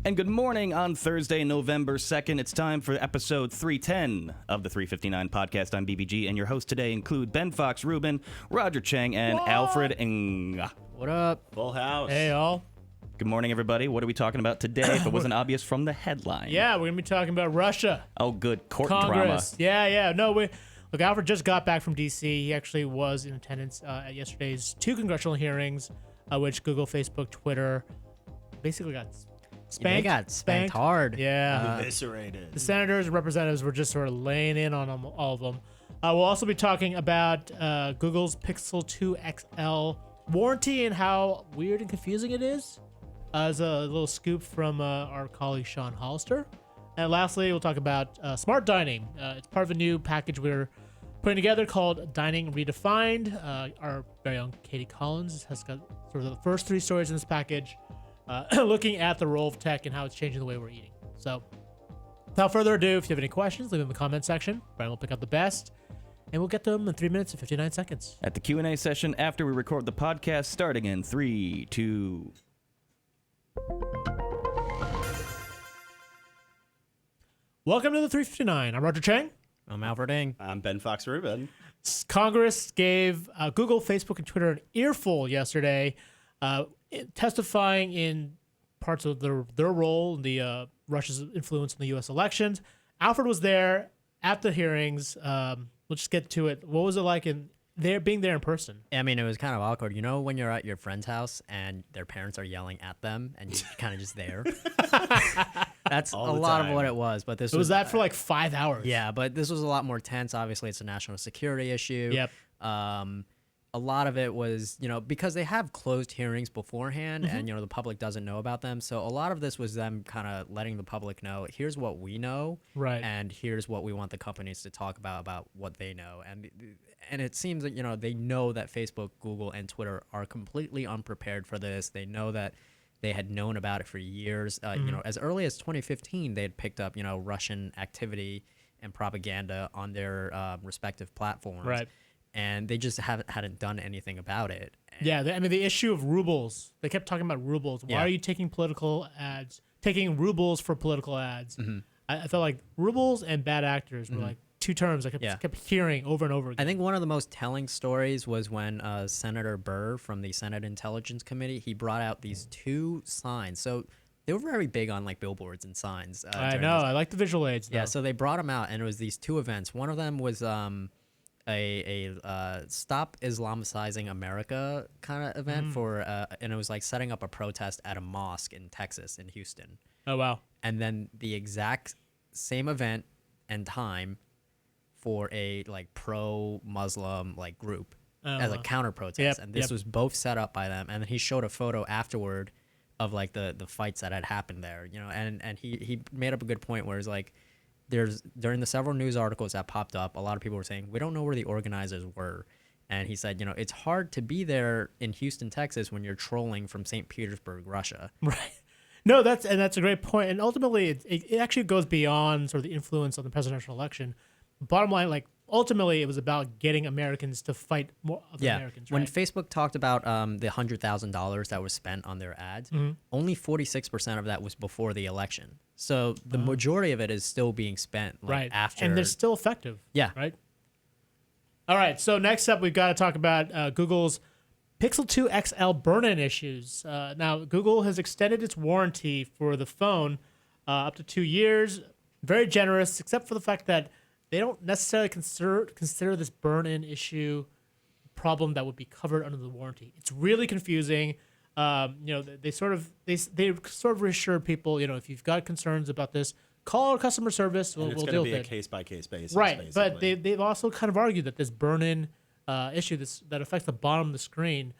And good morning on Thursday, November 2nd. It's time for episode 310 of the 359 podcast. I'm BBG, and your hosts today include Ben Fox, Rubin, Roger Cheng, and Alfred Ng. What up? Full house. Hey, all. Good morning, everybody. What are we talking about today if it wasn't obvious from the headline? Yeah, we're going to be talking about Russia. Oh, good. Court Congress. drama. Yeah. No, look, Alfred just got back from D.C. He actually was in attendance at yesterday's two congressional hearings, which Google, Facebook, Twitter basically got spanked. They got spanked hard. Yeah. Eviscerated. The senators and representatives were just sort of laying in on them, all of them. We'll also be talking about Google's Pixel 2 XL warranty and how weird and confusing it is. As a little scoop from our colleague Sean Hollister. And lastly, we'll talk about smart dining. It's part of a new package we're putting together called Dining Redefined. Our very own Katie Collins has got sort of the first three stories in this package, looking at the role of tech and how it's changing the way we're eating. So without further ado, if you have any questions, leave them in the comment section. Brian will pick out the best, and we'll get to them in 3 minutes and 59 seconds. At the Q&A session after we record the podcast, starting in 3, 2... Welcome to the 359. I'm Roger Cheng. I'm Alfred Ng. I'm Ben Fox Rubin. Congress gave Google, Facebook, and Twitter an earful yesterday, testifying in parts of their role in the Russia's influence in the U.S. elections. Alfred was there at the hearings. We'll just get to it. What was it like being there in person? I mean, it was kind of awkward. You know when you're at your friend's house and their parents are yelling at them and you're kind of just there? That's a lot of what it was. But this was that for like 5 hours. Yeah, but this was a lot more tense. Obviously, it's a national security issue. Yep. A lot of it was, because they have closed hearings beforehand and, the public doesn't know about them. So a lot of this was them kind of letting the public know, here's what we know. Right. And here's what we want the companies to talk about what they know. And it seems that, they know that Facebook, Google, and Twitter are completely unprepared for this. They know that they had known about it for years. As early as 2015, they had picked up, Russian activity and propaganda on their respective platforms. Right. And they just hadn't done anything about it. Yeah, the issue of rubles. They kept talking about rubles. Why Yeah. are you taking political ads, taking rubles for political ads? Mm-hmm. I felt like rubles and bad actors were like two terms I kept hearing over and over again. I think one of the most telling stories was when Senator Burr from the Senate Intelligence Committee, he brought out these two signs. So they were very big on like billboards and signs. I know. I like the visual aids, though. Yeah, so they brought them out, and it was these two events. One of them was a Stop Islamicizing America kind of event and it was like setting up a protest at a mosque in Texas, in Houston. Oh, wow. And then the exact same event and time for a like pro-Muslim like group as a counter protest. Yep, And this was both set up by them. And then he showed a photo afterward of like the fights that had happened there, and he made up a good point where it's like, during the several news articles that popped up, a lot of people were saying, we don't know where the organizers were. And he said, it's hard to be there in Houston, Texas when you're trolling from St. Petersburg, Russia. Right. No, that's a great point. And ultimately, it actually goes beyond sort of the influence of the presidential election. Bottom line, like, ultimately, it was about getting Americans to fight more of the Americans, right? When Facebook talked about the $100,000 that was spent on their ads, only 46% of that was before the election. So the majority of it is still being spent after. And they're still effective. Yeah. Right? All right. So next up, we've got to talk about Google's Pixel 2 XL burn-in issues. Now, Google has extended its warranty for the phone up to 2 years. Very generous, except for the fact that they don't necessarily consider this burn-in issue a problem that would be covered under the warranty. It's really confusing. They sort of reassured people, if you've got concerns about this, call our customer service. We'll deal with it. It's going to be a case-by-case basis. Right, basically. but they've also kind of argued that this burn-in issue that affects the bottom of the screen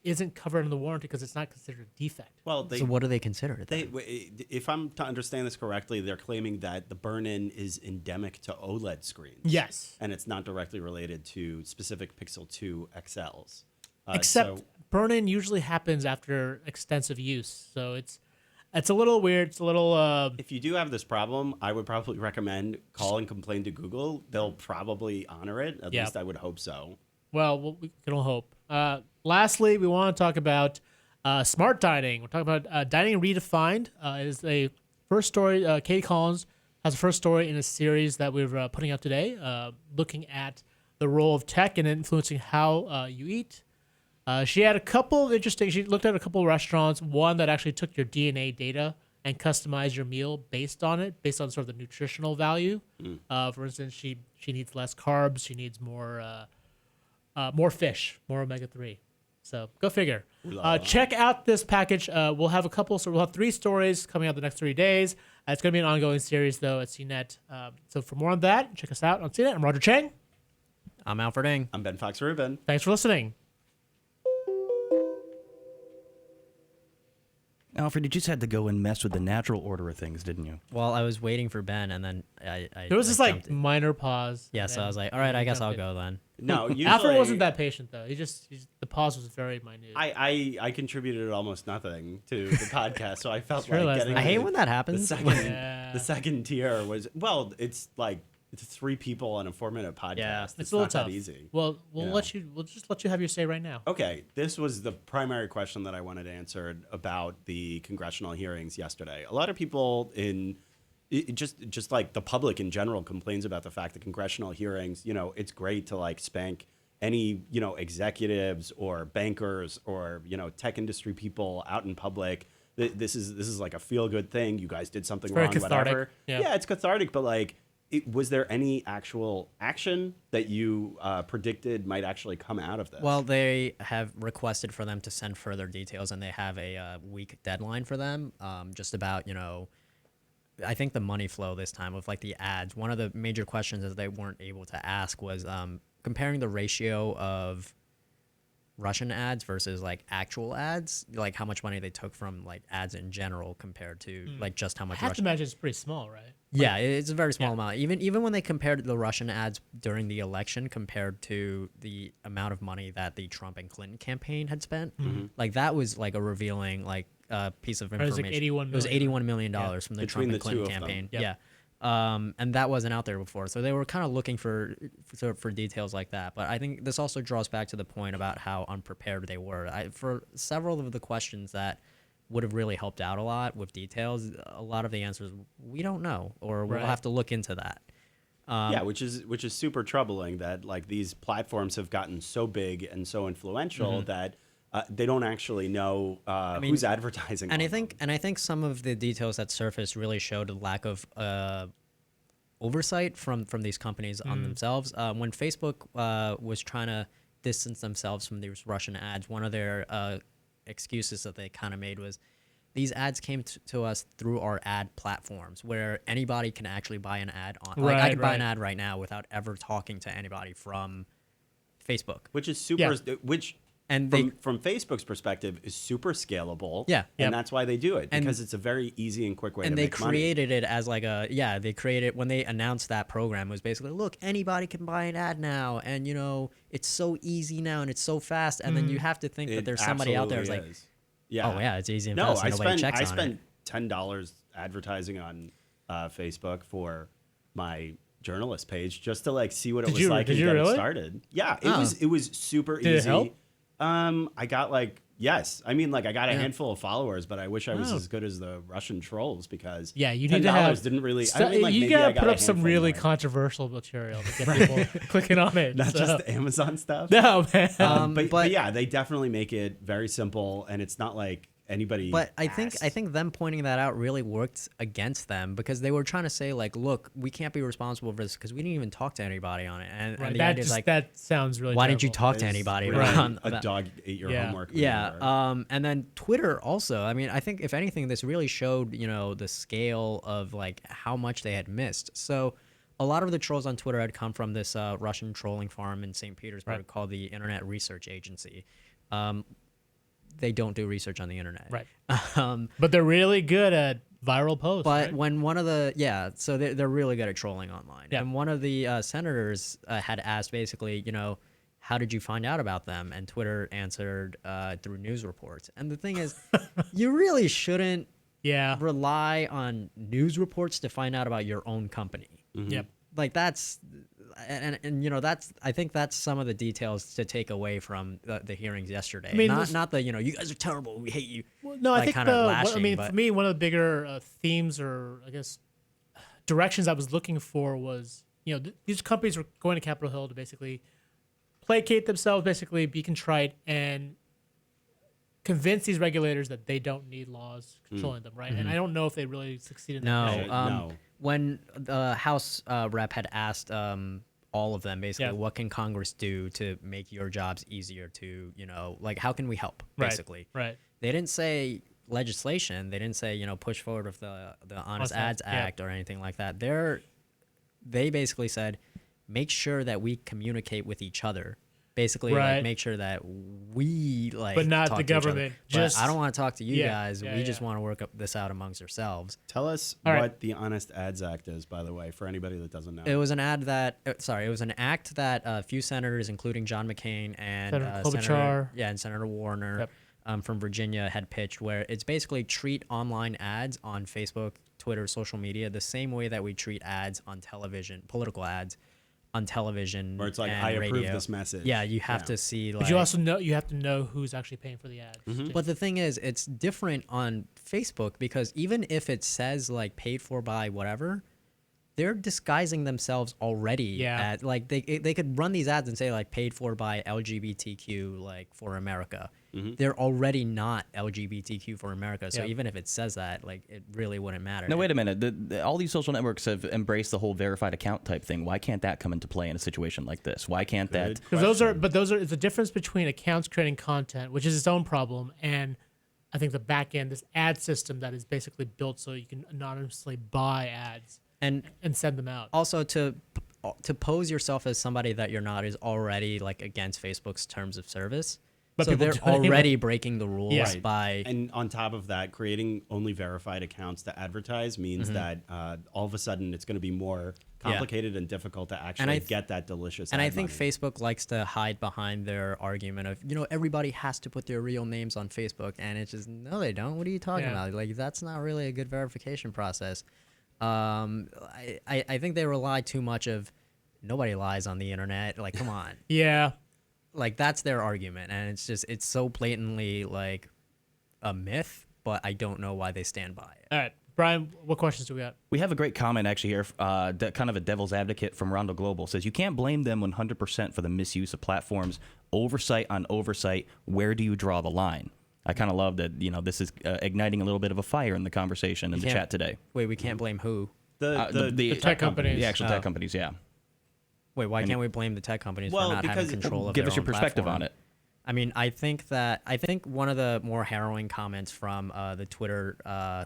isn't covered in the warranty because it's not considered a defect. Well, So what do they consider it then? if I'm to understand this correctly, they're claiming that the burn-in is endemic to OLED screens. Yes. And it's not directly related to specific Pixel 2 XLs. Except burn-in usually happens after extensive use, so it's a little weird. It's a little. If you do have this problem, I would probably recommend call and complain to Google. They'll probably honor it. At least I would hope so. Well, we can all hope. Lastly, we want to talk about Smart dining. We're talking about dining redefined. It is a first story. Katie Collins has a first story in a series that we're putting out today, looking at the role of tech and influencing how you eat. She had a couple of interesting. She looked at a couple of restaurants. One that actually took your DNA data and customized your meal based on it, based on sort of the nutritional value. For instance, she needs less carbs. She needs more fish, more omega-3. So go figure. Check out this package. We'll have we'll have 3 stories coming out the next 3 days. It's going to be an ongoing series though at CNET. So for more on that, check us out on CNET. I'm Roger Cheng. I'm Alfred Ng. I'm Ben Fox Rubin. Thanks for listening. Alfred, you just had to go and mess with the natural order of things, didn't you? Well, I was waiting for Ben, and then I There was this jumped in. minor pause. Yeah, so I was like, all right, I guess I'll go then. No, usually, Alfred wasn't that patient though. The pause was very minute. I contributed almost nothing to the podcast, so I felt Sure, like getting. I hate when that the happens. the second tier was it's like it's 3 people on a 4-minute podcast. Yeah. it's a little not tough. that easy. Well, Yeah. we'll just let you have your say right now. Okay, this was the primary question that I wanted answered about the congressional hearings yesterday. A lot of people just like the public in general complains about the fact that congressional hearings, it's great to like spank any, executives or bankers or, tech industry people out in public. This is like a feel good thing. You guys did something very wrong, cathartic. whatever. Yeah, it's cathartic, but like, was there any actual action that you predicted might actually come out of this? Well, they have requested for them to send further details, and they have a week deadline for them. Just about, I think the money flow this time with like the ads. One of the major questions that they weren't able to ask was comparing the ratio of Russian ads versus like actual ads, like how much money they took from like ads in general compared to like just how I much have to Russian. imagine it's pretty small, right? Yeah, it's a very small amount. Even when they compared the Russian ads during the election compared to the amount of money that the Trump and Clinton campaign had spent, like that was like a revealing like piece of It was information. like 81 It was million. $81 million from the Between Trump and the Clinton two of them. campaign. Yep. Yeah. And that wasn't out there before, so they were kind of looking for details like that. But I think this also draws back to the point about how unprepared they were. For several of the questions that would have really helped out a lot with details, a lot of the answers we don't know, or we'll Right. have to look into that. Yeah, which is super troubling that like these platforms have gotten so big and so influential that they don't actually know mean, who's advertising. And on I think some of the details that surfaced really showed a lack of oversight from these companies on themselves. When Facebook was trying to distance themselves from these Russian ads, one of their excuses that they kind of made was these ads came to us through our ad platforms where anybody can actually buy an ad on. Like I could buy an ad right now without ever talking to anybody from Facebook. which is super, which And from Facebook's perspective is super scalable. Yeah. and that's why they do it And- because it's a very easy and quick way and to they make money. created it as like they created when they announced that program, it was basically, look, anybody can buy an ad now, and it's so easy now and it's so fast, and then you have to think that It there's somebody out there who's absolutely like, is. Yeah. oh yeah, it's easy and No, fast, I and nobody spent checks I on spent it. $10 advertising on Facebook for my journalist page just to like see what it was like did and you get really? it started. Yeah, Oh. it was super Did it easy. help? I got like yes. I mean like I got a Yeah. handful of followers, but I wish I was Oh. as good as the Russian trolls because Yeah, you $10 need to have. didn't really. I mean, like, you maybe I gotta got put a up some handful really more. controversial material to get people clicking on it. Not so. just the Amazon stuff. No, man. But yeah, they definitely make it very simple, and it's not like anybody. But I think asks. them pointing that out really worked against them, because they were trying to say like, look, we can't be responsible for this because we didn't even talk to anybody on it, and Right, the that idea is like, that sounds really. why didn't you terrible. talk to It's anybody really about a dog ate your Yeah. homework? Yeah, and then Twitter also. I mean, I think if anything, this really showed the scale of like how much they had missed. So a lot of the trolls on Twitter had come from this Russian trolling farm in St. Petersburg Right. called the Internet Research Agency. They don't do research on the internet, Right. Um, But they're really good at viral posts. but right? when one of the so they're really good at trolling online. Yeah. And one of the senators had asked basically, how did you find out about them? And Twitter answered through news reports. And the thing is, you really shouldn't yeah. rely on news reports to find out about your own company. Yep. Like that's and that's I think that's some of the details to take away from the hearings yesterday. I mean, not the you guys are terrible, we hate you. Well, no, I like, think kind of lashing, for me, one of the bigger themes, or I guess directions I was looking for was, these companies were going to Capitol Hill to basically placate themselves, basically be contrite, and convince these regulators that they don't need laws controlling them, right? And I don't know if they really succeeded in that. No, when the House rep had asked all of them basically, what can Congress do to make your jobs easier to, like how can we help, basically. Right. They didn't say legislation. They didn't say, push forward with the Honest Ads Act or anything like that. They basically said, make sure that we communicate with each other. Basically, like, make sure that we but not the government. But I don't want to talk to you guys. We just want to work this out amongst ourselves. Tell us what the Honest Ads Act is, by the way, for anybody that doesn't know. It was an act that a few senators, including John McCain and Senator Warner from Virginia, had pitched, where it's basically treat online ads on Facebook, Twitter, social media the same way that we treat ads on television, political ads on television, where it's like, and I radio. approve this message. Yeah, you have to see. Like, but you also you have to know who's actually paying for the ads. But the thing is, it's different on Facebook, because even if it says like paid for by whatever, they're disguising themselves already. At, like they could run these ads and say like paid for by LGBTQ, like for America. They're already not LGBTQ for America. So even if it says that, like, it really wouldn't matter. No, wait a minute. All these social networks have embraced the whole verified account type thing. Why can't that come into play in a situation like this? Why can't that? Because those are it's the difference between accounts creating content, which is its own problem, and I think the back end, this ad system that is basically built so you can anonymously buy ads and send them out. Also, to pose yourself as somebody that you're not is already like against Facebook's terms of service. But so they're already breaking the rules by... And on top of that, creating only verified accounts to advertise means that all of a sudden it's going to be more complicated and difficult to actually get that delicious And ad I think money. Facebook likes to hide behind their argument of, everybody has to put their real names on Facebook. And it's just, no, they don't. What are you talking about? Like, that's not really a good verification process. I think they rely too much of, nobody lies on the internet. Like, come on. Like, that's their argument, and it's so blatantly like a myth, but I don't know why they stand by it. All right, Brian, what questions do we got? We have a great comment actually here, kind of a devil's advocate from Rondo Global. Says, you can't blame them 100% for the misuse of platforms. Oversight on oversight, where do you draw the line? I kind of love that, this is igniting a little bit of a fire in the conversation in the chat today. Wait, we can't blame who? The tech companies. The actual tech companies, yeah. Wait, why can't we blame the tech companies for not having control of their own platform? Give us your perspective on it. I mean, I think one of the more harrowing comments from the Twitter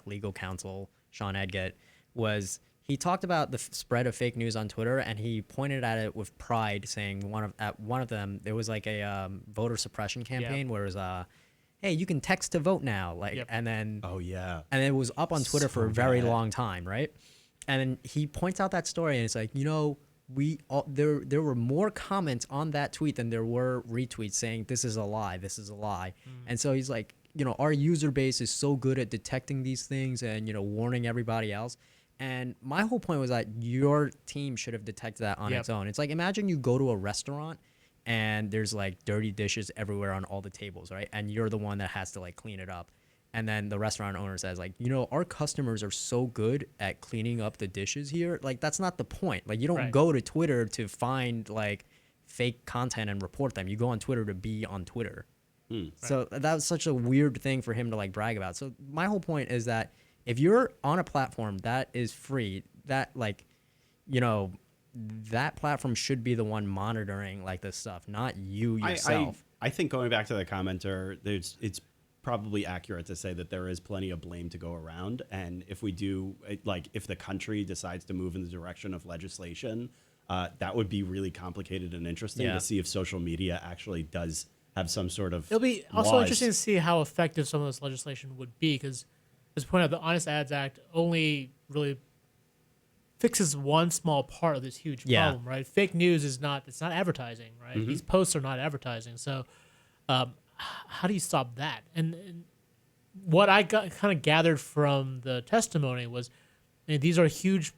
legal counsel, Sean Edgett, was he talked about the spread of fake news on Twitter, and he pointed at it with pride, saying at one of them there was like a voter suppression campaign where it was hey, you can text to vote now, and then and it was up on Twitter for a very long time, right? And then he points out that story, and it's like, there were more comments on that tweet than there were retweets saying this is a lie. And so he's like, our user base is so good at detecting these things and warning everybody else. And my whole point was that your team should have detected that on its own. It's like, imagine you go to a restaurant and there's like dirty dishes everywhere on all the tables, right? And you're the one that has to like clean it up. And then the restaurant owner says, like, our customers are so good at cleaning up the dishes here. Like, that's not the point. Like, you don't go to Twitter to find, like, fake content and report them. You go on Twitter to be on Twitter. So that was such a weird thing for him to, like, brag about. So my whole point is that if you're on a platform that is free, that, like, that platform should be the one monitoring, like, this stuff, not you yourself. I think going back to the commenter, it's probably accurate to say that there is plenty of blame to go around, and if we do, like, if the country decides to move in the direction of legislation, that would be really complicated and interesting to see if social media actually does have some sort of It'll be also interesting to see how effective some of this legislation would be, because as pointed out, the Honest Ads Act only really fixes one small part of this huge problem, right? Fake news is not advertising, right? These posts are not advertising, so how do you stop that? And what I got kind of gathered from the testimony was, these are huge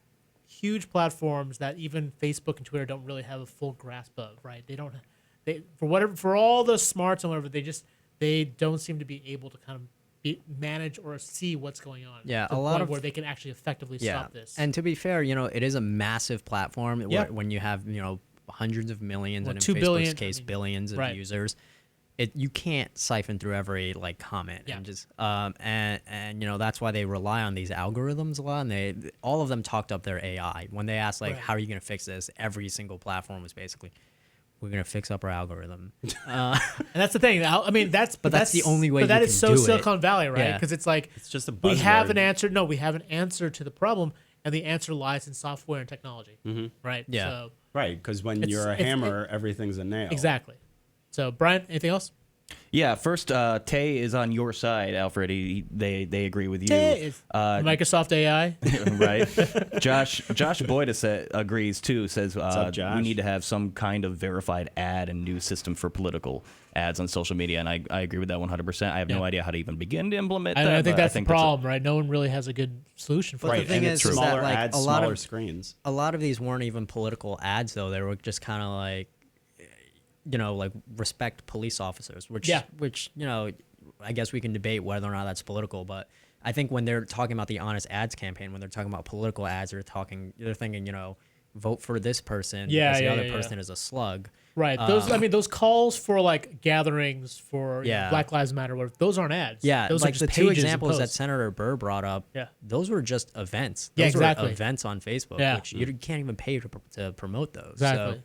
huge platforms that even Facebook and Twitter don't really have a full grasp of, right? For all the smarts and whatever, they don't seem to be able to kind of manage or see what's going on. Yeah, to a the lot point of where they can actually effectively stop this. And to be fair, it is a massive platform Yeah. when you have, hundreds of millions, Well, and in 2 Facebook's billion, case, billions of right. users. You can't siphon through every comment Yeah. and just and that's why they rely on these algorithms a lot, and all of them talked up their AI when they asked Right. how are you going to fix this. Every single platform was basically, we're going to fix up our algorithm. And that's the thing. I mean, that's the only way But that you is can so do it. Silicon Valley, right? Yeah. Because it's like It's just a we have buzzword. an answer. No, we have an answer to the problem, and the answer lies in software and technology, right? Yeah. So, Right, because when It's- you're a it's- hammer, everything's a nail. exactly. So, Brian, anything else? Yeah, first, Tay is on your side, Alfred. They agree with you. Microsoft AI. Right. Josh Boyd agrees too. Says up, Josh? we need to have some kind of verified ad and news system for political ads on social media, and I agree with that 100%. I have no Yeah. idea how to even begin to implement I that. think but that's the a- problem, right? No one really has a good solution for But it. the Right, thing and is, it's is that, smaller like, ads, a lot smaller of- screens. A lot of these weren't even political ads, though. They were just kind of like, like respect police officers, which, Yeah. I guess we can debate whether or not that's political. But I think when they're talking about the Honest Ads campaign, when they're talking about political ads, they're thinking, vote for this person Yeah, because the yeah, other yeah, person is a slug. Right. Those calls for like gatherings for Yeah. Black Lives Matter, whatever, those aren't ads. Yeah, those like are just the two pages and examples that posts. Senator Burr brought up, Yeah. those were just events. Yeah, Those exactly. were events on Facebook, Yeah. which you can't even pay to promote those. Exactly.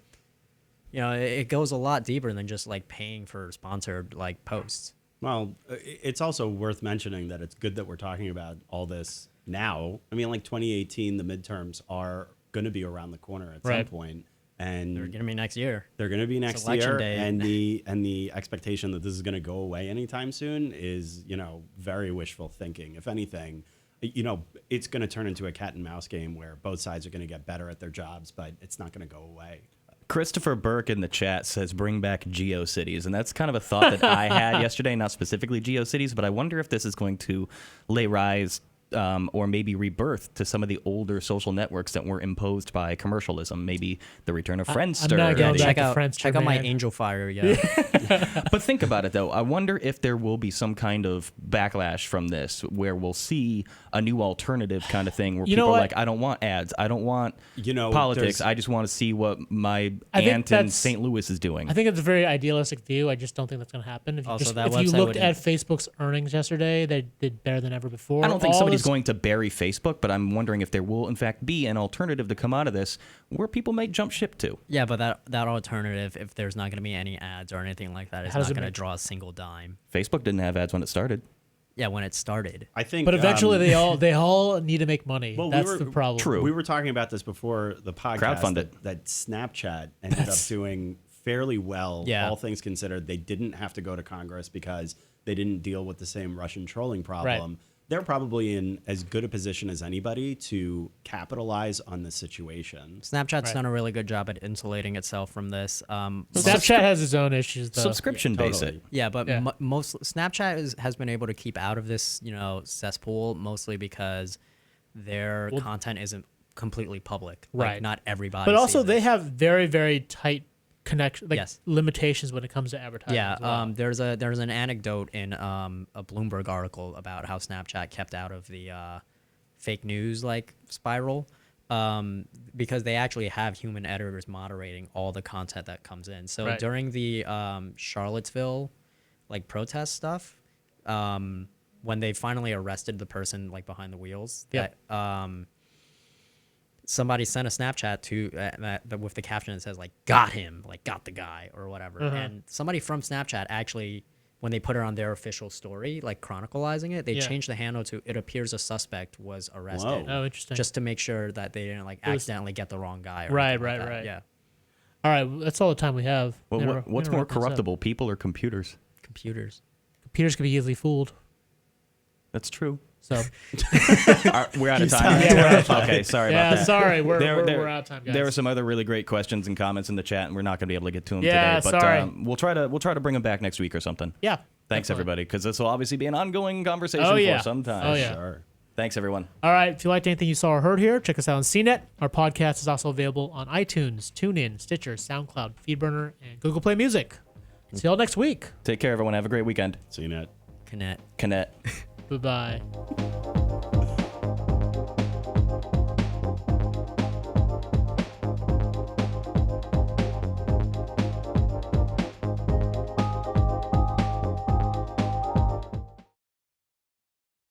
So, it goes a lot deeper than just like paying for sponsored like posts. Well, it's also worth mentioning that it's good that we're talking about all this now. I mean, like 2018, the midterms are going to be around the corner at some Right. point, and They're gonna be next year. they're going to be next election year. day. And the expectation that this is going to go away anytime soon is, very wishful thinking. If anything, it's going to turn into a cat and mouse game where both sides are going to get better at their jobs, but it's not going to go away. Christopher Burke in the chat says bring back GeoCities, and that's kind of a thought that I had yesterday, not specifically GeoCities, but I wonder if this is going to lay rise or maybe rebirth to some of the older social networks that were imposed by commercialism, maybe the return of Friendster. not going back check to out Friendster, check out my man. Angel Fire. Yeah, But think about it, though. I wonder if there will be some kind of backlash from this where we'll see a new alternative kind of thing where You know people are what? like, I don't want ads. I don't want Politics. politics. I just want to see what my I think aunt in that's- St. Louis is doing. I think it's a very idealistic view. I just don't think that's going to happen. If you, Also, just, that if you website looked wouldn't- at Facebook's earnings yesterday, they did better than ever before. I don't think All somebody's this- going to bury Facebook, but I'm wondering if there will, in fact, be an alternative to come out of this where people may jump ship to. yeah, but that alternative, if there's not gonna be any ads or anything like that, is How does not it gonna make- draw a single dime. Facebook didn't have ads when it started. Yeah, when it started. I think, But eventually, they all need to make money. Well, That's the problem. True. We were talking about this before the podcast. Crowdfunded. That Snapchat ended up doing fairly well, Yeah. all things considered. They didn't have to go to Congress because they didn't deal with the same Russian trolling problem. They're probably in as good a position as anybody to capitalize on this situation. Snapchat's Right. done a really good job at insulating itself from this. Snapchat has its own issues, though. Subscription base Totally. it. Yeah, but Yeah. most Snapchat has been able to keep out of this, cesspool mostly because their content isn't completely public. Like, Right. not everybody. But also, sees they it. have very, very tight connection, like Yes. limitations when it comes to advertising. Yeah, as well. there's an anecdote in a Bloomberg article about how Snapchat kept out of the fake news like spiral because they actually have human editors moderating all the content that comes in. So Right. during the Charlottesville like protest stuff, when they finally arrested the person like behind the wheels, Yep. that somebody sent a Snapchat to that with the caption that says like "got him," like "got the guy" or whatever. Uh-huh. And somebody from Snapchat actually, when they put it on their official story, like chronicalizing it, they Yeah. changed the handle to "it appears a suspect was arrested," Whoa. Oh, interesting. just to make sure that they didn't like was- accidentally get the wrong guy. Or Right, anything like right, that. right. Yeah, All right, that's all the time we have. Well, We gotta- what's we gotta more wrap this up. corruptible, people or computers? computers. Computers can be easily fooled. That's true. So We're out of time. Yeah, we're out of time. Okay, sorry yeah, about that. sorry, we're There- we're out of time, guys. There were some other really great questions and comments in the chat, and we're not going to be able to get to them Yeah, today. But sorry. we'll try to bring them back next week or something. yeah. Thanks definitely. everybody, because this will obviously be an ongoing conversation Oh, yeah. for some time. Oh, yeah. Sure. Thanks, everyone. All right. If you liked anything you saw or heard here, check us out on CNET. Our podcast is also available on iTunes, TuneIn, Stitcher, SoundCloud, FeedBurner, and Google Play Music. See y'all next week. Take care, everyone. Have a great weekend. CNET. Connect. Connect. Bye-bye.